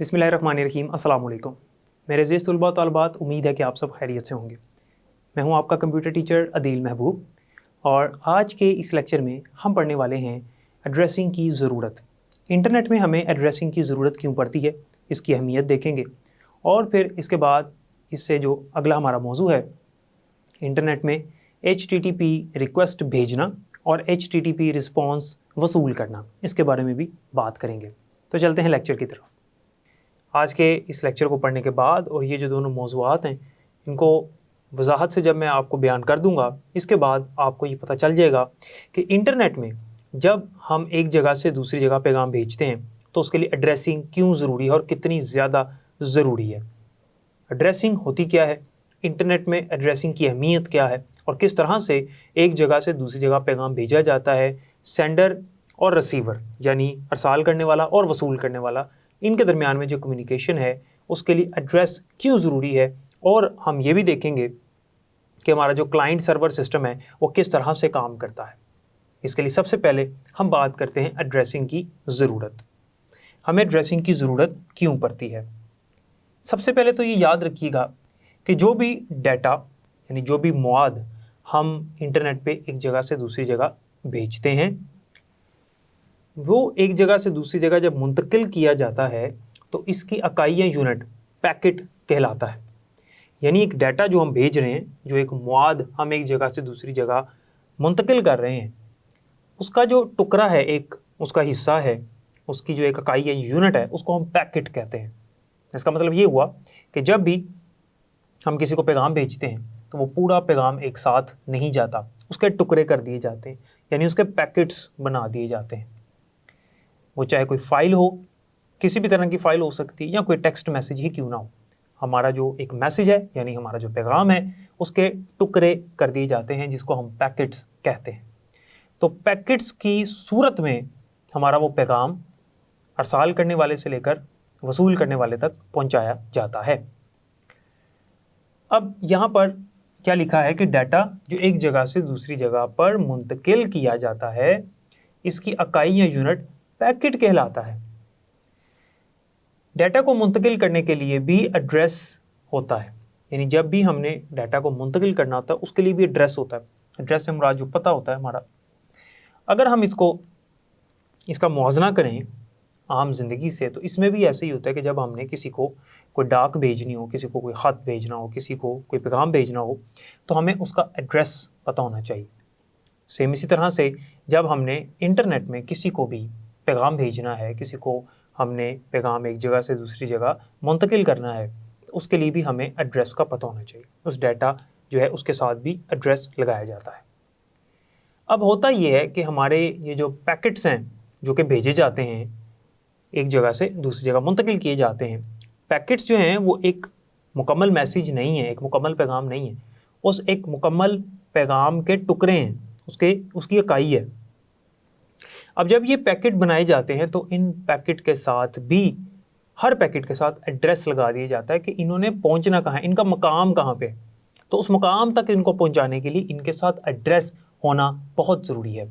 बिस्मिल्लाहिर्रहमानिर्रहीम अस्सलाम वालेकुम। मेरे अज़ीज़ तलबा तलबात, उम्मीद है कि आप सब खैरियत से होंगे। मैं हूं आपका कंप्यूटर टीचर अदील महबूब और आज के इस लेक्चर में हम पढ़ने वाले हैं एड्रेसिंग की ज़रूरत। इंटरनेट में हमें एड्रेसिंग की ज़रूरत क्यों पड़ती है, इसकी अहमियत देखेंगे और फिर इसके बाद इससे जो अगला हमारा मौजू है, इंटरनेट में HTTP रिक्वेस्ट भेजना और HTTP रिस्पॉन्स वसूल करना, इसके बारे में भी बात करेंगे। तो चलते हैं लेक्चर की तरफ। आज के इस लेक्चर को पढ़ने के बाद और ये जो दोनों मौज़ूआत हैं, इनको वजाहत से जब मैं आपको बयान कर दूंगा, इसके बाद आपको ये पता चल जाएगा कि इंटरनेट में जब हम एक जगह से दूसरी जगह पैगाम भेजते हैं तो उसके लिए एड्रेसिंग क्यों ज़रूरी है और कितनी ज़्यादा ज़रूरी है। एड्रेसिंग होती क्या है, इंटरनेट में एड्रेसिंग की अहमियत क्या है और किस तरह से एक जगह से दूसरी जगह पैगाम भेजा जाता है। सेंडर और रिसीवर यानी अरसाल करने वाला और वसूल करने वाला, इनके दरमियान में जो कम्युनिकेशन है उसके लिए एड्रेस क्यों ज़रूरी है। और हम ये भी देखेंगे कि हमारा जो क्लाइंट सर्वर सिस्टम है वो किस तरह से काम करता है। इसके लिए सबसे पहले हम बात करते हैं एड्रेसिंग की ज़रूरत। हमें एड्रेसिंग की ज़रूरत क्यों पड़ती है। सबसे पहले तो ये याद रखिएगा कि जो भी डाटा यानी जो भी मवाद हम इंटरनेट पे एक जगह से दूसरी जगह भेजते हैं, वो एक जगह से दूसरी जगह जब मुंतकिल किया जाता है तो इसकी इकाई या यूनिट पैकेट कहलाता है। यानी एक डाटा जो हम भेज रहे हैं, जो एक मवाद हम एक जगह से दूसरी जगह मुंतकिल कर रहे हैं, उसका जो टुकड़ा है, एक उसका हिस्सा है, उसकी जो एक इकाई या यूनिट है, उसको हम पैकेट कहते हैं। इसका मतलब ये हुआ कि जब भी हम किसी को पैगाम भेजते हैं तो वो पूरा पैगाम एक साथ नहीं जाता, उसके टुकड़े कर दिए जाते हैं, यानी उसके पैकेट्स बना दिए जाते हैं। वो चाहे कोई फ़ाइल हो, किसी भी तरह की फ़ाइल हो सकती है, या कोई टेक्स्ट मैसेज ही क्यों ना हो, हमारा जो एक मैसेज है यानी हमारा जो पैगाम है उसके टुकड़े कर दिए जाते हैं, जिसको हम पैकेट्स कहते हैं। तो पैकेट्स की सूरत में हमारा वो पैगाम अरसाल करने वाले से लेकर वसूल करने वाले तक पहुंचाया जाता है। अब यहाँ पर क्या लिखा है कि डाटा जो एक जगह से दूसरी जगह पर मुंतकिल किया जाता है, इसकी इकाई या यूनिट पैकेट कहलाता है। डाटा को मुंतकिल करने के लिए भी एड्रेस होता है, यानी जब भी हमने डाटा को मुंतकिल करना होता है उसके लिए भी एड्रेस होता है। एड्रेस से मुराद जो पता होता है हमारा। अगर हम इसका मुआवजना करें आम ज़िंदगी से, तो इसमें भी ऐसे ही होता है कि जब हमने किसी को कोई डाक भेजनी हो, किसी को कोई ख़त भेजना हो, किसी को कोई पैगाम भेजना हो, तो हमें उसका एड्रेस पता होना चाहिए। सेम इसी तरह से जब हमने इंटरनेट में किसी को भी पैगाम भेजना है, किसी को हमने पैगाम एक जगह से दूसरी जगह मुंतकिल करना है, तो उसके लिए भी हमें एड्रेस का पता होना चाहिए। उस डाटा जो है उसके साथ भी एड्रेस लगाया जाता है। अब होता ये है कि हमारे ये जो पैकेट्स हैं जो कि भेजे जाते हैं, एक जगह से दूसरी जगह मुंतकिल किए जाते हैं, पैकेट्स जो हैं वो एक मुकम्मल मैसेज नहीं है, एक मुकम्मल पैगाम नहीं है। उस एक मुकम्मल पैगाम के टुकड़े हैं, उसकी इकाई है। अब जब ये पैकेट बनाए जाते हैं तो इन पैकेट के साथ भी, हर पैकेट के साथ एड्रेस लगा दिया जाता है कि इन्होंने पहुंचना कहाँ है, इनका मकाम कहाँ पे। तो उस मकाम तक इनको पहुंचाने के लिए इनके साथ एड्रेस होना बहुत ज़रूरी है।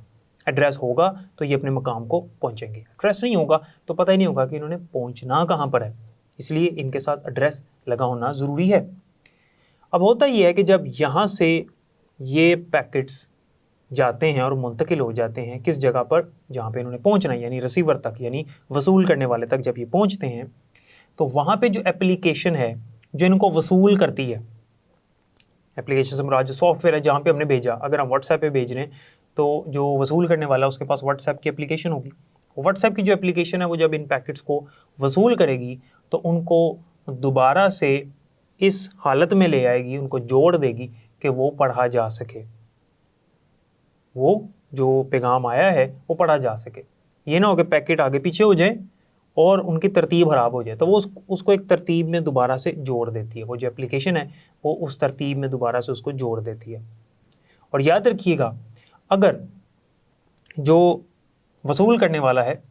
एड्रेस होगा तो ये अपने मकाम को पहुंचेंगे, एड्रेस नहीं होगा तो पता ही नहीं होगा कि इन्होंने पहुंचना कहाँ पर है। इसलिए इनके साथ एड्रेस लगा होना ज़रूरी है। अब होता ये है कि जब यहाँ से ये पैकेट्स जाते हैं और मुंतकिल हो जाते हैं किस जगह पर, जहाँ पे इन्होंने पहुँचना है, यानी रिसीवर तक, यानी वसूल करने वाले तक जब ये पहुँचते हैं, तो वहाँ पे जो एप्लीकेशन है जो इनको वसूल करती है, एप्लीकेशन से मुराद जो सॉफ्टवेयर है जहाँ पे हमने भेजा, अगर हम व्हाट्सएप पे भेज रहे हैं तो जो वसूल करने वाला उसके पास व्हाट्सएप की एप्लीकेशन होगी। व्हाट्सएप की जो एप्लीकेशन है वो जब इन पैकेट्स को वसूल करेगी तो उनको दोबारा से इस हालत में ले आएगी, उनको जोड़ देगी कि वो पढ़ा जा सके, वो जो पैगाम आया है वो पढ़ा जा सके। ये ना हो कि पैकेट आगे पीछे हो जाए और उनकी तरतीब ख़राब हो जाए, तो वो उसको एक तरतीब में दोबारा से जोड़ देती है। वो जो एप्लीकेशन है वो उस तरतीब में दोबारा से उसको जोड़ देती है। और याद रखिएगा, अगर जो वसूल करने वाला है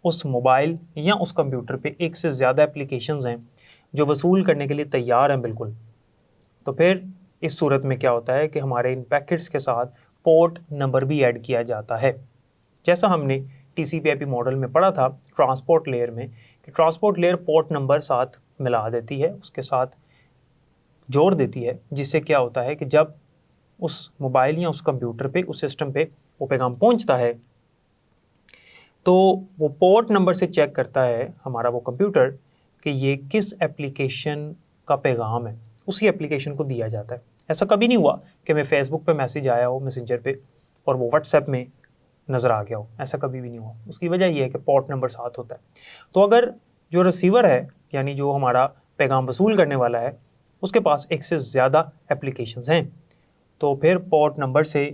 उस मोबाइल या उस कंप्यूटर पे एक से ज़्यादा एप्लीकेशंस हैं जो वसूल करने के लिए तैयार हैं बिल्कुल, तो फिर इस सूरत में क्या होता है कि हमारे इन पैकेट्स के साथ पोर्ट नंबर भी ऐड किया जाता है। जैसा हमने TCP/IP मॉडल में पढ़ा था ट्रांसपोर्ट लेयर में, कि ट्रांसपोर्ट लेयर पोर्ट नंबर साथ मिला देती है, उसके साथ जोड़ देती है, जिससे क्या होता है कि जब उस मोबाइल या उस कंप्यूटर पे, उस सिस्टम पे वो पैगाम पहुंचता है तो वो पोर्ट नंबर से चेक करता है हमारा वो कंप्यूटर कि ये किस एप्लीकेशन का पैगाम है, उसी एप्लीकेशन को दिया जाता है। ऐसा कभी नहीं हुआ कि मैं फेसबुक पे मैसेज आया हो मैसेंजर पे और वो व्हाट्सएप में नज़र आ गया हो, ऐसा कभी भी नहीं हुआ। उसकी वजह ये है कि पोर्ट नंबर साथ होता है। तो अगर जो रिसीवर है यानी जो हमारा पैगाम वसूल करने वाला है उसके पास एक से ज़्यादा एप्लीकेशंस हैं तो फिर पोर्ट नंबर से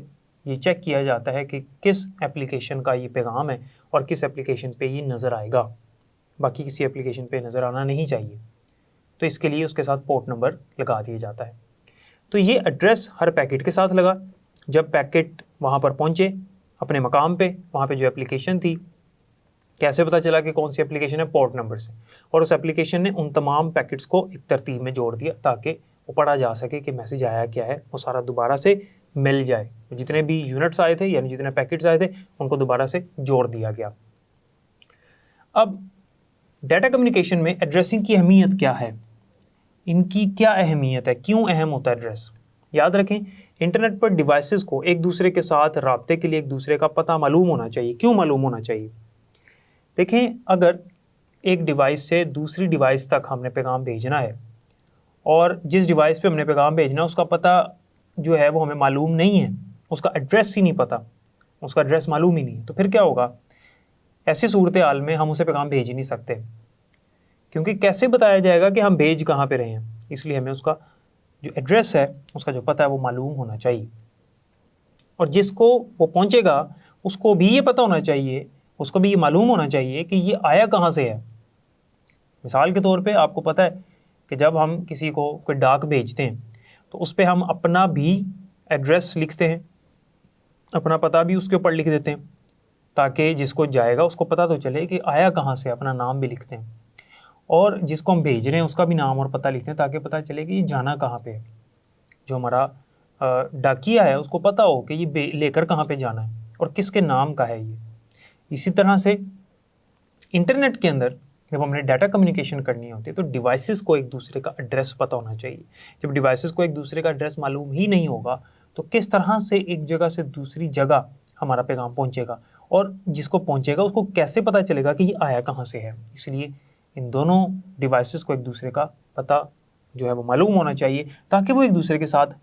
ये चेक किया जाता है कि किस एप्लीकेशन का ये पैगाम है और किस एप्लीकेशन पे ये नज़र आएगा, बाकी किसी एप्लीकेशन पे नज़र आना नहीं चाहिए। तो इसके लिए उसके साथ पोर्ट नंबर लगा दिया जाता है। तो ये एड्रेस हर पैकेट के साथ लगा। जब पैकेट वहाँ पर पहुँचे अपने मकाम पे, वहाँ पे जो एप्लीकेशन थी, कैसे पता चला कि कौन सी एप्लीकेशन है? पोर्ट नंबर से। और उस एप्लीकेशन ने उन तमाम पैकेट्स को एक तरतीब में जोड़ दिया ताकि वो पढ़ा जा सके कि मैसेज आया क्या है, वो सारा दोबारा से मिल जाए। जितने भी यूनिट्स आए थे यानी जितने पैकेट्स आए थे उनको दोबारा से जोड़ दिया गया। अब डाटा कम्युनिकेशन में एड्रेसिंग की अहमियत क्या है, इनकी क्या अहमियत है, क्यों अहम होता है एड्रेस? याद रखें, इंटरनेट पर डिवाइसेस को एक दूसरे के साथ राब्ते के लिए एक दूसरे का पता मालूम होना चाहिए। क्यों मालूम होना चाहिए? देखें, अगर एक डिवाइस से दूसरी डिवाइस तक हमने पैगाम भेजना है और जिस डिवाइस पे हमने पैगाम भेजना है उसका पता जो है वो हमें मालूम नहीं है, उसका एड्रेस ही नहीं पता, उसका एड्रेस मालूम ही नहीं है, तो फिर क्या होगा? ऐसी सूरत हाल में हम उसे पैगाम भेज ही नहीं सकते, क्योंकि कैसे बताया जाएगा कि हम भेज कहाँ पे रहे हैं। इसलिए हमें उसका जो एड्रेस है, उसका जो पता है वो मालूम होना चाहिए। और जिसको वो पहुँचेगा उसको भी ये पता होना चाहिए, उसको भी ये मालूम होना चाहिए कि ये आया कहाँ से है। मिसाल के तौर पे आपको पता है कि जब हम किसी को कोई डाक भेजते हैं तो उस पर हम अपना भी एड्रेस लिखते हैं, अपना पता भी उसके ऊपर लिख देते हैं ताकि जिसको जाएगा उसको पता तो चले कि आया कहाँ से, अपना नाम भी लिखते हैं। और जिसको हम भेज रहे हैं उसका भी नाम और पता लिखते हैं ताकि पता चले कि ये जाना कहाँ पे है। जो हमारा डाकिया है उसको पता हो कि ये लेकर कहाँ पे जाना है और किसके नाम का है ये। इसी तरह से इंटरनेट के अंदर जब हमने डाटा कम्युनिकेशन करनी होती है तो डिवाइसेस को एक दूसरे का एड्रेस पता होना चाहिए। जब डिवाइसेस को एक दूसरे का एड्रेस मालूम ही नहीं होगा तो किस तरह से एक जगह से दूसरी जगह हमारा पैगाम पहुंचेगा, और जिसको पहुंचेगा उसको कैसे पता चलेगा कि ये आया कहाँ से है। इसलिए इन दोनों डिवाइसेस को एक दूसरे का पता जो है वो मालूम होना चाहिए ताकि वो एक दूसरे के साथ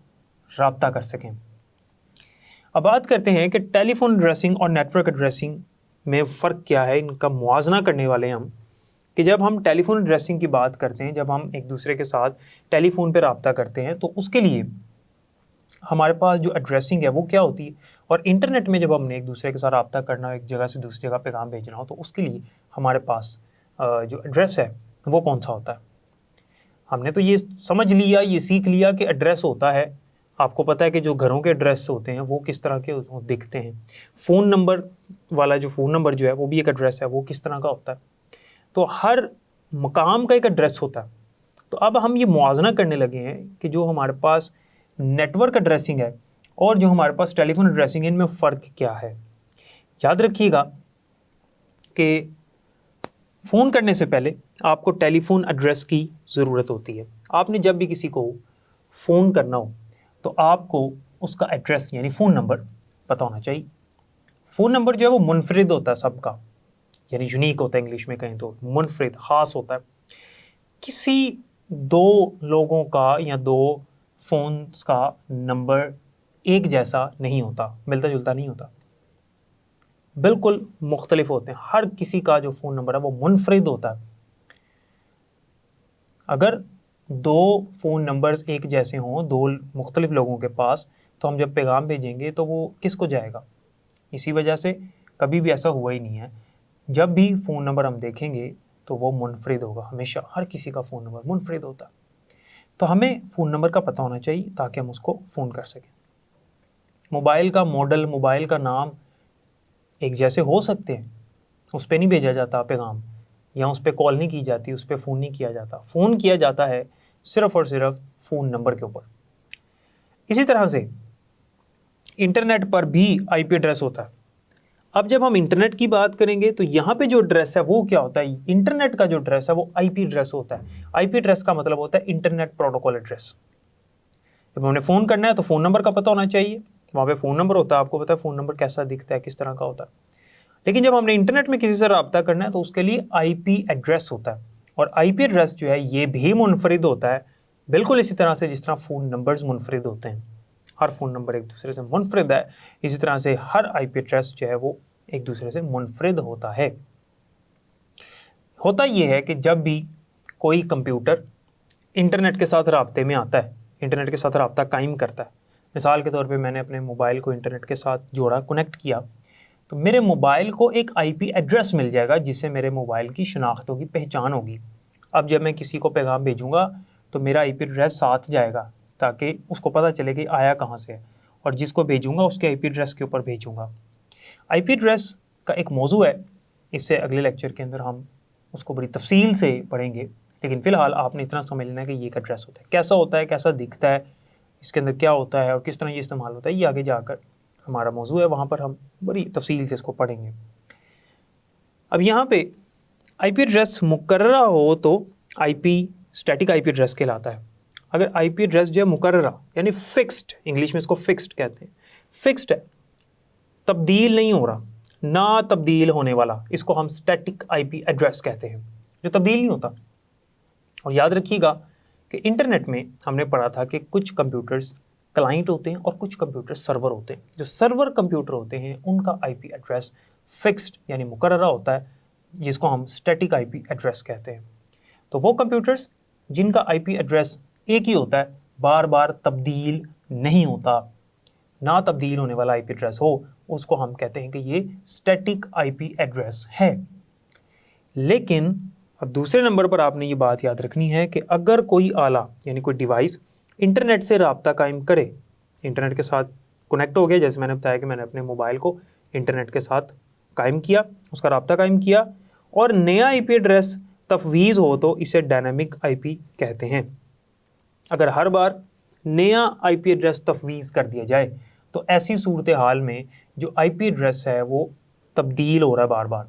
राब्ता कर सकें। अब बात करते हैं कि टेलीफोन एड्रेसिंग और नेटवर्क एड्रेसिंग में फ़र्क क्या है। इनका मुआवजा करने वाले हैं हम कि जब हम टेलीफोन एड्रेसिंग की बात करते हैं, जब हम एक दूसरे के साथ टेलीफोन पे राब्ता करते हैं तो उसके लिए हमारे पास जो एड्रेसिंग है वो क्या होती है, और इंटरनेट में जब हमने एक दूसरे के साथ राब्ता करना हो, एक जगह से दूसरी जगह पैगाम भेजना हो, तो उसके लिए हमारे पास जो एड्रेस है वो कौन सा होता है। हमने तो ये समझ लिया, ये सीख लिया कि एड्रेस होता है। आपको पता है कि जो घरों के एड्रेस होते हैं वो किस तरह के दिखते हैं। फ़ोन नंबर वाला जो फ़ोन नंबर जो है वो भी एक एड्रेस है, वो किस तरह का होता है। तो हर मकाम का एक एड्रेस होता है। तो अब हम ये मुआवजा करने लगे हैं कि जो हमारे पास नेटवर्क एड्रेसिंग है और जो हमारे पास टेलीफोन एड्रेसिंग है, इनमें फ़र्क क्या है। याद रखिएगा कि फ़ोन करने से पहले आपको टेलीफोन एड्रेस की ज़रूरत होती है। आपने जब भी किसी को फ़ोन करना हो तो आपको उसका एड्रेस यानी फ़ोन नंबर पता होना चाहिए। फ़ोन नंबर जो है वो मुनफरिद होता है सबका, यानी यूनिक होता है, इंग्लिश में कहें तो मुनफरिद, ख़ास होता है। किसी दो लोगों का या दो फ़ोन्स का नंबर एक जैसा नहीं होता, मिलता जुलता नहीं होता, बिल्कुल मुख्तलिफ होते हैं। हर किसी का जो फ़ोन नंबर है वो मुनफरिद होता है। अगर दो फ़ोन नंबर्स एक जैसे हों दो मुख्तलिफ लोगों के पास, तो हम जब पैगाम भेजेंगे तो वो किसको जाएगा। इसी वजह से कभी भी ऐसा हुआ ही नहीं है, जब भी फ़ोन नंबर हम देखेंगे तो वो मुनफरिद होगा। हमेशा हर किसी का फ़ोन नंबर मुनफरिद होता है। तो हमें फ़ोन नंबर का पता होना चाहिए ताकि हम उसको फ़ोन कर सकें। मोबाइल का मॉडल, मोबाइल का नाम एक जैसे हो सकते हैं, उस पर नहीं भेजा जाता पैगाम, या उस पर कॉल नहीं की जाती, उस पर फ़ोन नहीं किया जाता। फ़ोन किया जाता है सिर्फ़ और सिर्फ फ़ोन नंबर के ऊपर। इसी तरह से इंटरनेट पर भी आईपी एड्रेस होता है। अब जब हम इंटरनेट की बात करेंगे तो यहाँ पे जो एड्रेस है वो क्या होता है, इंटरनेट का जो एड्रेस है वो आईपी एड्रेस होता है। आईपी एड्रेस का मतलब होता है इंटरनेट प्रोटोकॉल एड्रेस। जब हमने फ़ोन करना है तो फ़ोन नंबर का पता होना चाहिए, वहाँ पे फ़ोन नंबर होता है, आपको पता है फ़ोन नंबर कैसा दिखता है, किस तरह का होता है। लेकिन जब हमने इंटरनेट में किसी से रब्ता करना है तो उसके लिए आईपी एड्रेस होता है, और आईपी एड्रेस जो है ये भी मुनफरिद होता है, बिल्कुल इसी तरह से जिस तरह फ़ोन नंबर्स मुनफरिद होते हैं। हर फ़ोन नंबर एक दूसरे से मुनफरिद है, इसी तरह से हर आईपी एड्रेस जो है वो एक दूसरे से मुनफरिद होता है। होता ये है कि जब भी कोई कंप्यूटर इंटरनेट के साथ राब्ते में आता है, इंटरनेट के साथ राब्ता कायम करता है, मिसाल के तौर पे मैंने अपने मोबाइल को इंटरनेट के साथ जोड़ा, कनेक्ट किया, तो मेरे मोबाइल को एक आईपी एड्रेस मिल जाएगा जिससे मेरे मोबाइल की शनाख्त होगी, पहचान होगी। अब जब मैं किसी को पैगाम भेजूँगा तो मेरा आईपी एड्रेस साथ जाएगा ताकि उसको पता चले कि आया कहाँ से है, और जिसको भेजूँगा उसके आईपी एड्रेस के ऊपर भेजूँगा। आईपी एड्रेस का एक मौजू है, इससे अगले लेक्चर के अंदर हम उसको बड़ी तफसील से पढ़ेंगे, लेकिन फ़िलहाल आपने इतना समझ लेना है कि ये एक एड्रेस होता है, कैसा होता है, कैसा दिखता है, इसके अंदर क्या होता है और किस तरह ये इस्तेमाल होता है, ये आगे जाकर हमारा मौजू है, वहाँ पर हम बड़ी तफसील से इसको पढ़ेंगे। अब यहाँ पे आईपी एड्रेस मुकर्ररा हो तो आईपी स्टैटिक आईपी एड्रेस कहलाता है। अगर आईपी एड्रेस जो है मुकर्ररा यानी फिक्स्ड, इंग्लिश में इसको फिक्स्ड कहते हैं, फिक्स्ड है, तब्दील नहीं हो रहा, ना तब्दील होने वाला, इसको हम स्टैटिक आईपी एड्रेस कहते हैं, जो तब्दील नहीं होता। और याद रखिएगा कि इंटरनेट में हमने पढ़ा था कि कुछ कंप्यूटर्स क्लाइंट होते हैं और कुछ कंप्यूटर सर्वर होते हैं। जो सर्वर कंप्यूटर होते हैं उनका आईपी एड्रेस फिक्स्ड यानी मुकर्ररा होता है, जिसको हम स्टैटिक आईपी एड्रेस कहते हैं। तो वो कंप्यूटर्स जिनका आईपी एड्रेस एक ही होता है, बार बार तब्दील नहीं होता, ना तब्दील होने वाला आईपी एड्रेस हो, उसको हम कहते हैं कि ये स्टैटिक आईपी एड्रेस है। लेकिन अब दूसरे नंबर पर आपने ये बात याद रखनी है कि अगर कोई आला यानी कोई डिवाइस इंटरनेट से रब्ता कायम करे, इंटरनेट के साथ कनेक्ट हो गया, जैसे मैंने बताया कि मैंने अपने मोबाइल को इंटरनेट के साथ कायम किया, उसका रब्ता कायम किया, और नया आईपी एड्रेस तफवीज़ हो तो इसे डायनामिक आईपी कहते हैं। अगर हर बार नया आईपी एड्रेस तफवीज़ कर दिया जाए तो ऐसी सूरत हाल में जो आईपी एड्रेस है वो तब्दील हो रहा है बार बार,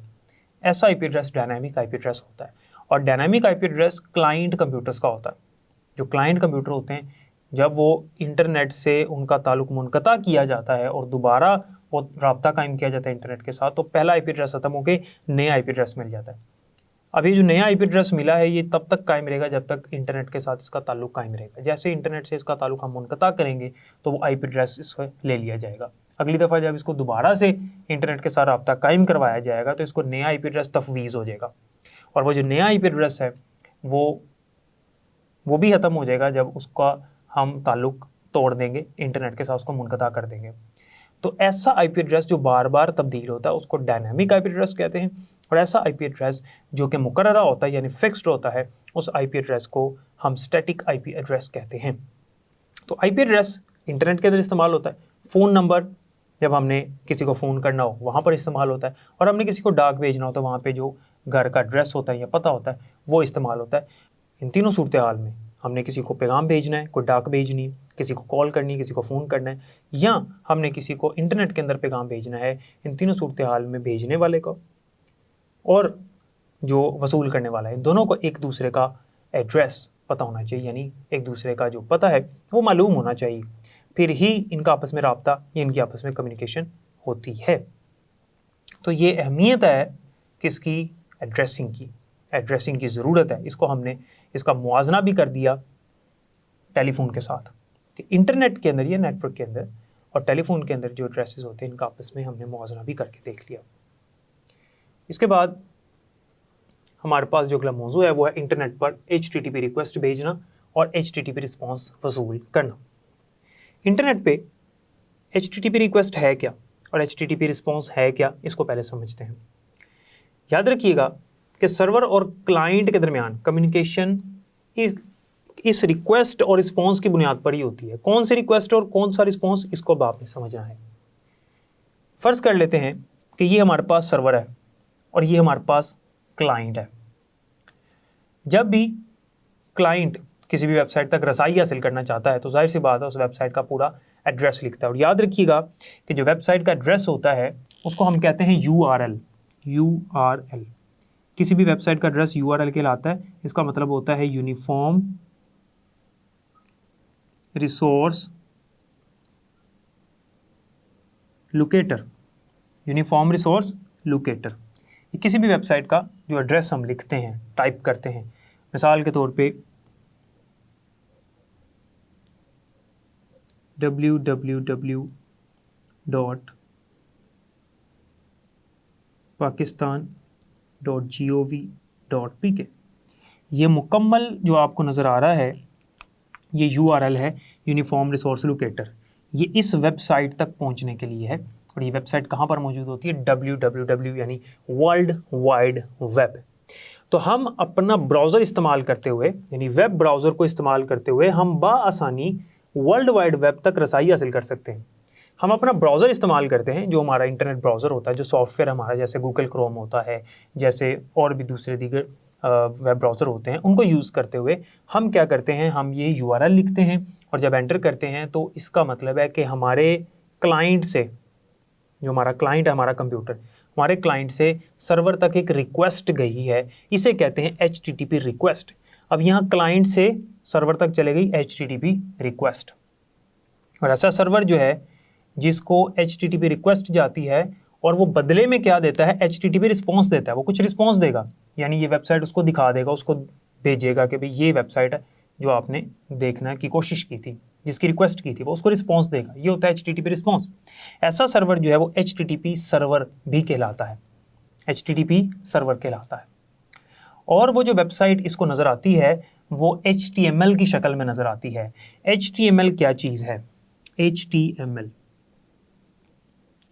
ऐसा IP address dynamic IP address होता है। और dynamic IP address client computers का होता है। जो क्लाइंट कंप्यूटर होते हैं, जब वो इंटरनेट से उनका ताल्लुक मुनक़ता किया जाता है और दोबारा वो रब्ता कायम किया जाता है इंटरनेट के साथ, तो पहला आईपी एड्रेस ख़त्म होकर नया आईपी एड्रेस मिल जाता है। अब ये जो नया आईपी एड्रेस मिला है ये तब तक कायम रहेगा जब तक इंटरनेट के साथ इसका ताल्लुक कायम रहेगा। जैसे इंटरनेट से इसका ताल्लुक हम मुनक़ता करेंगे तो वो आईपी एड्रेस इसको ले लिया जाएगा। अगली दफ़ा जब इसको दोबारा से इंटरनेट के साथ रब्ता कायम करवाया जाएगा तो इसको नया आईपी एड्रेस तफवीज़ हो जाएगा, और वो जो नया आईपी एड्रेस है वो भी ख़त्म हो जाएगा जब उसका हम ताल्लुक तोड़ देंगे, इंटरनेट के साथ उसको मुनक़ता कर देंगे। तो ऐसा आईपी एड्रेस जो बार बार तब्दील होता है उसको डायनामिक आईपी एड्रेस कहते हैं, और ऐसा आईपी एड्रेस जो कि मुकर्ररा होता है यानी फिक्स्ड होता है, उस आईपी एड्रेस को हम स्टैटिक आईपी एड्रेस कहते हैं। तो आईपी एड्रेस इंटरनेट के अंदर इस्तेमाल होता है, फ़ोन नंबर जब हमने किसी को फ़ोन करना हो वहाँ पर इस्तेमाल होता है, और हमने किसी को डाक भेजना हो तो वहाँ पे जो घर का एड्रेस होता है या पता होता है वो इस्तेमाल होता है। इन तीनों सूरत हाल में हमने किसी को पैगाम भेजना है, कोई डाक भेजनी, किसी को कॉल करनी, किसी को फ़ोन करना है, या हमने किसी को इंटरनेट के अंदर पैगाम भेजना है, इन तीनों सूरत हाल में भेजने वाले को और जो वसूल करने वाला है, इन दोनों को एक दूसरे का एड्रेस पता होना चाहिए, यानी एक दूसरे का जो पता है वो मालूम होना चाहिए, फिर ही इनका आपस में रब्ता या इनकी आपस में कम्युनिकेशन होती है। तो ये अहमियत है किसकी, एड्रेसिंग की ज़रूरत है। इसको हमने इसका मुआजना भी कर दिया टेलीफोन के साथ कि इंटरनेट के अंदर या नेटवर्क के अंदर और टेलीफोन के अंदर जो एड्रेसेस होते हैं इनका आपस में हमने मुआजना भी करके देख लिया। इसके बाद हमारे पास जो अगला मौजू है वो है इंटरनेट पर HTTP रिक्वेस्ट भेजना और HTTP रिस्पॉन्स वसूल करना। इंटरनेट पे HTTP रिक्वेस्ट है क्या और HTTP रिस्पॉन्स है क्या, इसको पहले समझते हैं। याद रखिएगा कि सर्वर और क्लाइंट के दरमियान कम्युनिकेशन इस रिक्वेस्ट और रिस्पॉन्स की बुनियाद पर ही होती है। कौन सी रिक्वेस्ट और कौन सा रिस्पॉन्स, इसको अब आपने समझना है। फ़र्ज़ कर लेते हैं कि ये हमारे पास सर्वर है और ये हमारे पास क्लाइंट है। जब भी क्लाइंट किसी भी वेबसाइट तक रसाई हासिल करना चाहता है तो जाहिर सी बात है उस वेबसाइट का पूरा एड्रेस लिखता है। और याद रखिएगा कि जो वेबसाइट का एड्रेस होता है उसको हम कहते हैं URL। URL किसी भी वेबसाइट का एड्रेस URL कहलाता है। इसका मतलब होता है uniform resource locator. Uniform resource locator किसी भी वेबसाइट का जो एड्रेस हम लिखते हैं, टाइप करते हैं, मिसाल के तौर पे www.pakistan.gov.pk, ये मुकम्मल जो आपको नज़र आ रहा है ये URL है, यूनिफॉर्म रिसोर्स लोकेटर। ये इस वेबसाइट तक पहुंचने के लिए है। और ये वेबसाइट कहाँ पर मौजूद होती है? www यानी वर्ल्ड वाइड वेब। तो हम अपना ब्राउज़र इस्तेमाल करते हुए, यानी वेब ब्राउज़र को इस्तेमाल करते हुए हम बाआसानी वर्ल्ड वाइड वेब तक रसाई हासिल कर सकते हैं। हम अपना ब्राउज़र इस्तेमाल करते हैं, जो हमारा इंटरनेट ब्राउज़र होता है, जो सॉफ्टवेयर हमारा जैसे गूगल क्रोम होता है, जैसे और भी दूसरे दीगर वेब ब्राउज़र होते हैं, उनको यूज़ करते हुए हम क्या करते हैं, हम ये URL लिखते हैं और जब एंटर करते हैं तो इसका मतलब है कि हमारे क्लाइंट से, जो हमारा क्लाइंट है, हमारा कंप्यूटर, हमारे क्लाइंट से सर्वर तक एक रिक्वेस्ट गई है, इसे कहते हैं HTTP रिक्वेस्ट। अब यहाँ क्लाइंट से सर्वर तक चले गई HTTP रिक्वेस्ट, और ऐसा सर्वर जो है जिसको HTTP रिक्वेस्ट जाती है और वो बदले में क्या देता है, HTTP रिस्पॉन्स देता है। वो कुछ रिस्पॉन्स देगा, यानी ये वेबसाइट उसको दिखा देगा, उसको भेजेगा कि भाई ये वेबसाइट है जो आपने देखने की कोशिश की थी, जिसकी रिक्वेस्ट की थी, वो उसको रिस्पॉन्स देगा। ये होता है HTTP रिस्पॉन्स। ऐसा सर्वर जो है वो HTTP सर्वर भी कहलाता है, HTTP सर्वर कहलाता है। और वो जो वेबसाइट इसको नज़र आती है वो HTML की शक्ल में नज़र आती है। HTML क्या चीज़ है?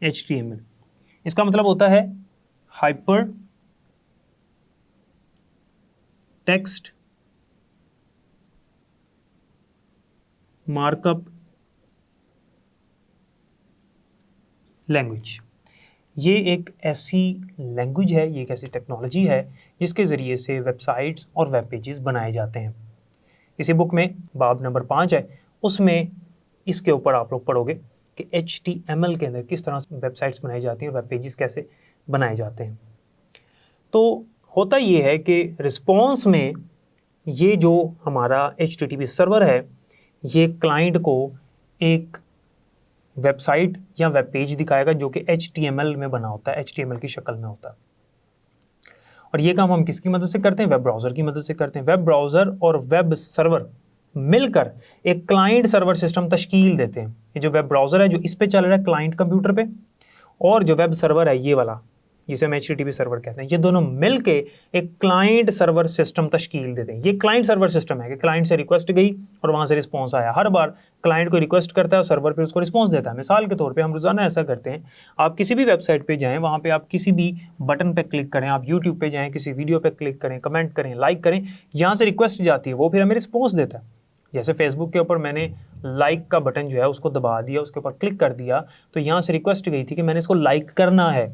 HTML इसका मतलब होता है हाइपर टेक्स्ट मार्कअप लैंग्वेज। ये एक ऐसी लैंग्वेज है, ये एक ऐसी टेक्नोलॉजी है जिसके ज़रिए से वेबसाइट्स और वेब पेजेस बनाए जाते हैं। इसी बुक में बाब नंबर 5 है, उसमें इसके ऊपर आप लोग पढ़ोगे कि HTML के अंदर किस तरह से वेबसाइट्स बनाई जाती हैं, वेब पेजेस कैसे बनाए जाते हैं। तो होता ये है कि रिस्पॉन्स में ये जो हमारा HTTP सर्वर है, ये क्लाइंट को एक वेबसाइट या वेब पेज दिखाएगा जो कि HTML में बना होता है, HTML की शक्ल में होता है। और ये काम हम किसकी मदद से करते हैं? वेब ब्राउज़र की मदद से करते हैं। वेब ब्राउज़र और वेब सर्वर मिलकर एक क्लाइंट सर्वर सिस्टम तश्कील देते हैं। ये जो वेब ब्राउज़र है जो इस पे चल रहा है क्लाइंट कंप्यूटर पे, और जो वेब सर्वर है ये वाला, जिसे हम HTTP सर्वर कहते हैं, ये दोनों मिलके एक क्लाइंट सर्वर सिस्टम तश्कील देते हैं। ये क्लाइंट सर्वर सिस्टम है कि क्लाइंट से रिक्वेस्ट गई और वहाँ से रिस्पॉन्स आया। हर बार क्लाइंट को रिक्वेस्ट करता है और सर्वर पे उसको रिस्पॉन्स देता है। मिसाल के तौर पे हम रोज़ाना ऐसा करते हैं, आप किसी भी वेबसाइट पे जाएँ, वहाँ पे आप किसी भी बटन पे क्लिक करें, आप यूट्यूब पे जाएँ, किसी वीडियो पे क्लिक करें, कमेंट करें, लाइक करें, यहाँ से रिक्वेस्ट जाती है, वो फिर हमें रिस्पॉन्स देता है। जैसे फेसबुक के ऊपर मैंने लाइक का बटन जो है उसको दबा दिया, उसके ऊपर क्लिक कर दिया, तो यहाँ से रिक्वेस्ट गई थी कि मैंने इसको लाइक करना है,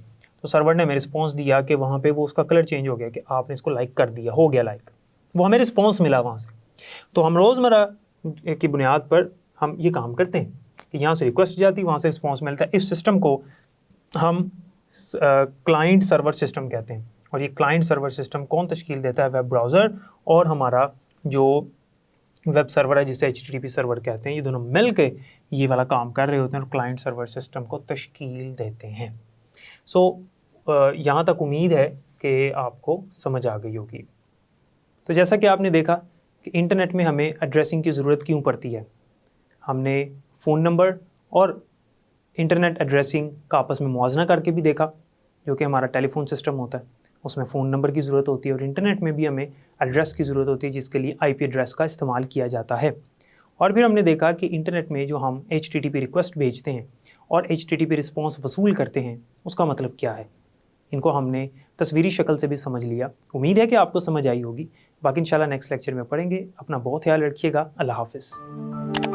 तो सर्वर ने हमें रिस्पॉन्स दिया कि वहाँ पे वो उसका कलर चेंज हो गया कि आपने इसको लाइक कर दिया, हो गया लाइक, वो हमें रिस्पॉन्स मिला वहाँ से। तो हम रोज़मर्रा की बुनियाद पर हम ये काम करते हैं कि यहाँ से रिक्वेस्ट जाती है, वहाँ से रिस्पॉन्स मिलता है। इस सिस्टम को हम क्लाइंट सर्वर सिस्टम कहते हैं। और ये क्लाइंट सर्वर सिस्टम कौन तश्कील देता है? वेब ब्राउज़र और हमारा जो वेब सर्वर है जिसे HTTP सर्वर कहते हैं, ये दोनों मिल के ये वाला काम कर रहे होते हैं और क्लाइंट सर्वर सिस्टम को तश्कील देते हैं। यहाँ तक उम्मीद है कि आपको समझ आ गई होगी। तो जैसा कि आपने देखा कि इंटरनेट में हमें एड्रेसिंग की ज़रूरत क्यों पड़ती है, हमने फ़ोन नंबर और इंटरनेट एड्रेसिंग का आपस में मुआवजा करके भी देखा। जो कि हमारा टेलीफोन सिस्टम होता है उसमें फ़ोन नंबर की ज़रूरत होती है, और इंटरनेट में भी हमें एड्रेस की ज़रूरत होती है जिसके लिए IP एड्रेस का इस्तेमाल किया जाता है। और फिर हमने देखा कि इंटरनेट में जो हम HTTP रिक्वेस्ट भेजते हैं और HTTP रिस्पॉन्स वसूल करते हैं उसका मतलब क्या है। इनको हमने तस्वीरी शक्ल से भी समझ लिया। उम्मीद है कि आपको समझ आई होगी। बाकी इंशाल्लाह नेक्स्ट लेक्चर में पढ़ेंगे। अपना बहुत ख्याल रखिएगा। अल्लाह हाफ़िज़।